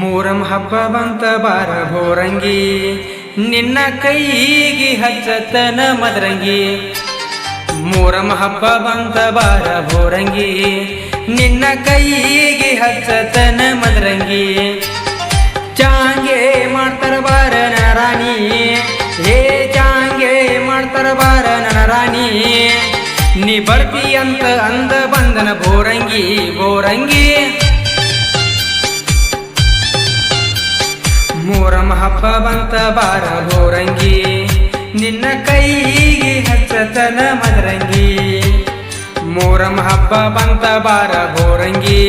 ಮೂರಂ ಹಬ್ಬ ಬಂತ ಬಾರ ಭೋರಂಗಿ, ನಿನ್ನ ಕೈಗೆ ಹಚ್ಚತನ ಮದರಂಗಿ. ಮೂರಂ ಹಬ್ಬ ಬಂತ ಬಾರ ಭೋರಂಗಿ, ನಿನ್ನ ಕೈಗೆ ಹಚ್ಚತನ ಮದರಂಗಿ. ಚಾಂಗೆ ಮಾಡ್ತಾರ ಬಾರ ನನ್ನ ರಾಣಿ, ಹೇ ಚಾಂಗೆ ಮಾಡ್ತಾರ ಬಾರ ನನ್ನ ರಾಣಿ. ನೀ ಬರ್ತಿ ಅಂತ ಅಂದ ಬಂದನ ಭೋರಂಗಿ ಭೋರಂಗಿ. ಮೂರಂ ಹಬ್ಬ ಬಂತ ಬಾರ ಭೋರಂಗಿ, ನಿನ್ನ ಕೈಗೆ ಹಚ್ಚತನ ಮದರಂಗಿ. ಮೂರಂ ಹಬ್ಬ ಬಂತ ಬಾರ ಭೋರಂಗಿ,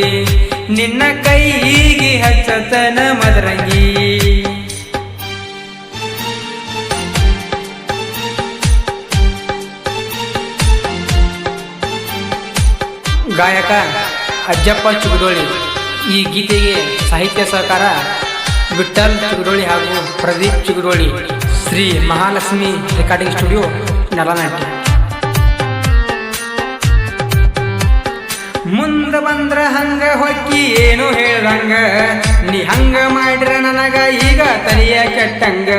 ನಿನ್ನ ಕೈಗೆ ಹಚ್ಚತನ ಮದರಂಗಿ. ಗಾಯಕ ಅಜ್ಜಪ್ಪ ಚಿಗಡೋಳಿ. ಈ ಗೀತೆಗೆ ಸಾಹಿತ್ಯ ಸಹಕಾರ ವಿಠಲ್ ಚಿಗಡೋಳಿ ಹಾಗೂ ಪ್ರದೀಪ್ ಚಿಗಡೋಳಿ. ಶ್ರೀ ಮಹಾಲಕ್ಷ್ಮಿ ರೆಕಾರ್ಡಿಂಗ್ ಸ್ಟುಡಿಯೋ ನಲನಾಟಿ. ಮುಂದ ಬಂದ್ರ ಹಂಗ ಹೊಕ್ಕಿ ಏನು ಹೇಳ್ದಂಗ, ನೀ ಹಂಗ ಮಾಡಿರ ನನಗ ಈಗ ತಲೆಯ ಕೆಟ್ಟಂಗ.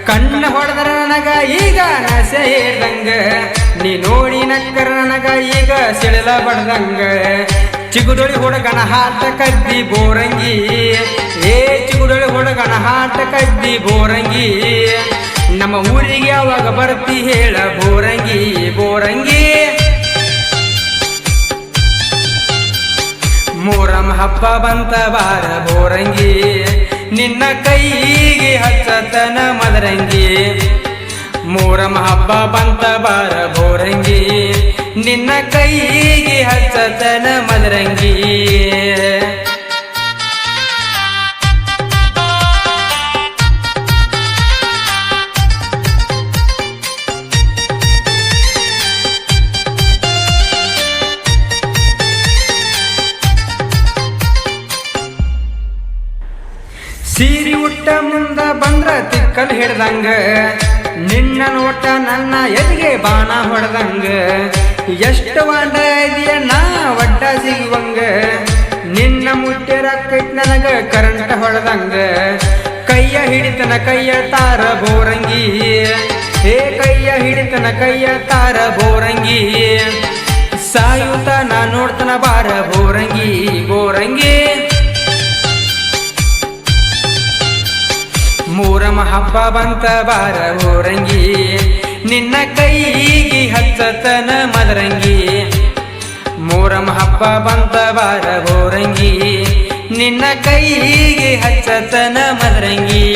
ಕಣ್ಣ ಹೊಡೆದ್ರ ನನಗ ಈಗ ನಸೆ ಹೇಳ್ದಂಗ, ನೀ ನೋಡಿ ನಕ್ಕರ ನನಗ ಈಗ ಸಿಳಲ ಬಡ್ದಂಗ. ಚಿಗುಡೊಳಿ ಹುಡುಗನ ಹಾಟ ಕದ್ದಿ ಬೋರಂಗಿ, ಏ ಚಿಗುಡೊಳಿ ಹುಡುಗನ ಹಾಟ ಕದ್ದಿ ಬೋರಂಗಿ. ನಮ್ಮ ಊರಿಗೆ ಯಾವಾಗ ಬರ್ತಿ ಹೇಳ ಬೋರಂಗಿ ಬೋರಂಗಿ. ಮೂರಂ ಹಬ್ಬ ಬಂತ ಬಾರ ಬೋರಂಗಿ, ನಿನ್ನ ಕೈಗೆ ಹಚ್ಚತನ ಮದರಂಗಿ. ಮೂರಂ ಹಬ್ಬ ಬಂತ ಬಾರ ಬೋರಂಗಿ, ನಿನ್ನ ಕೈಗೆ ಹಚ್ಚತನ ಮದರಂಗಿ. ಸೀರಿ ಉಟ್ಟ ಮುಂದ ಬಂದ್ರ ತಿಕ್ಕಲ್ ಹಿಡ್ದಂಗ, ನಿನ್ನ ನೋಟ ನನ್ನ ಎದಿಗೆ ಬಾಣ ಹೊಡೆದಂಗ. ಎಷ್ಟು ವಾಂಡ ಇದೆಯ ನಾ ಒಡ್ಡ ಸಿಗುವಂಗ, ನಿನ್ನ ಮುಟ್ಟಿರ ಕೈಟ್ ನನಗ ಕರೆಂಟ್ ಹೊಡೆದಂಗ. ಕೈಯ ಹಿಡಿತನ ಕೈಯ ತಾರ ಬೋರಂಗಿ, ಹೇ ಕೈಯ ಹಿಡಿತನ ಕೈಯ ತಾರ ಬೋರಂಗಿ. ಸಾಯುತ ನಾ ನೋಡ್ತನ ಬಾರ ಬೋರಂಗಿ ಬೋರಂಗಿ. ಮೂರಂ ಹಬ್ಬ ಬಂತ ಬಾರ ಬೋರಂಗಿ, ನಿನ್ನ ಕೈಗೆ ಹಚ್ಚತನ ಮದರಂಗಿ. ಮೂರಂ ಹಬ್ಬ ಬಂತ ಬಾರ ಬೋರಂಗಿ, ನಿನ್ನ ಕೈಗೆ ಹಚ್ಚತನ ಮದರಂಗಿ.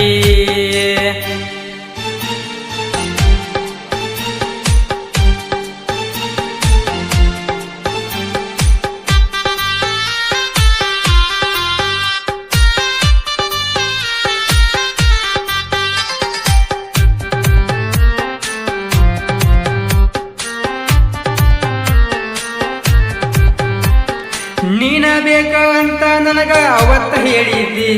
ನೀನ ಬೇಕ ಅಂತ ನನಗ ಅವತ್ತ ಹೇಳಿದ್ದಿ,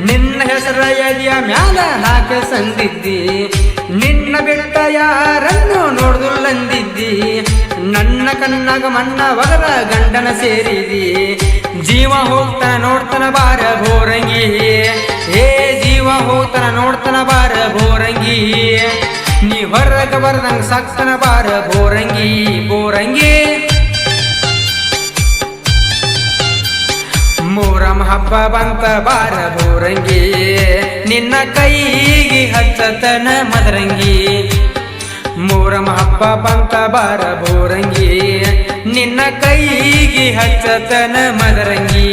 ನಿನ್ನ ಹೆಸರ ಎದೆಯ ಮ್ಯಾಲ ಹಾಕ ಸಂದಿದ್ದಿ. ನಿನ್ನ ಬಿಟ್ಟ ಯಾರನ್ನು ನೋಡ್ದುಲ್ಲಂದಿದ್ದಿ, ನನ್ನ ಕಣ್ಣಾಗ ಮಣ್ಣ ಒಗರ ಗಂಡನ ಸೇರಿದಿ. ಜೀವ ಹೋಗ್ತಾನ ನೋಡ್ತಾನ ಬಾರ ಬೋರಂಗಿ, ಏ ಜೀವ ಹೋಗ್ತಾನ ನೋಡ್ತಾನ ಬಾರ ಬೋರಂಗಿ. ನೀ ಹೊರಗ ಬರ್ದಂಗ ಸಾಕ್ತನ ಬಾರ ಬೋರಂಗಿ ಬೋರಂಗಿ. ಮೂರಂ ಹಬ್ಬ ಬಂತ ಬಾರ ಬೋರಂಗಿ, ನಿನ್ನ ಕೈಗೆ ಹಚ್ಚತನ ಮದರಂಗಿ. ಮೂರಂ ಹಬ್ಬ ಬಂತ ಬಾರ ಬೋರಂಗಿ, ನಿನ್ನ ಕೈಗೆ ಹಚ್ಚತನ ಮದರಂಗಿ.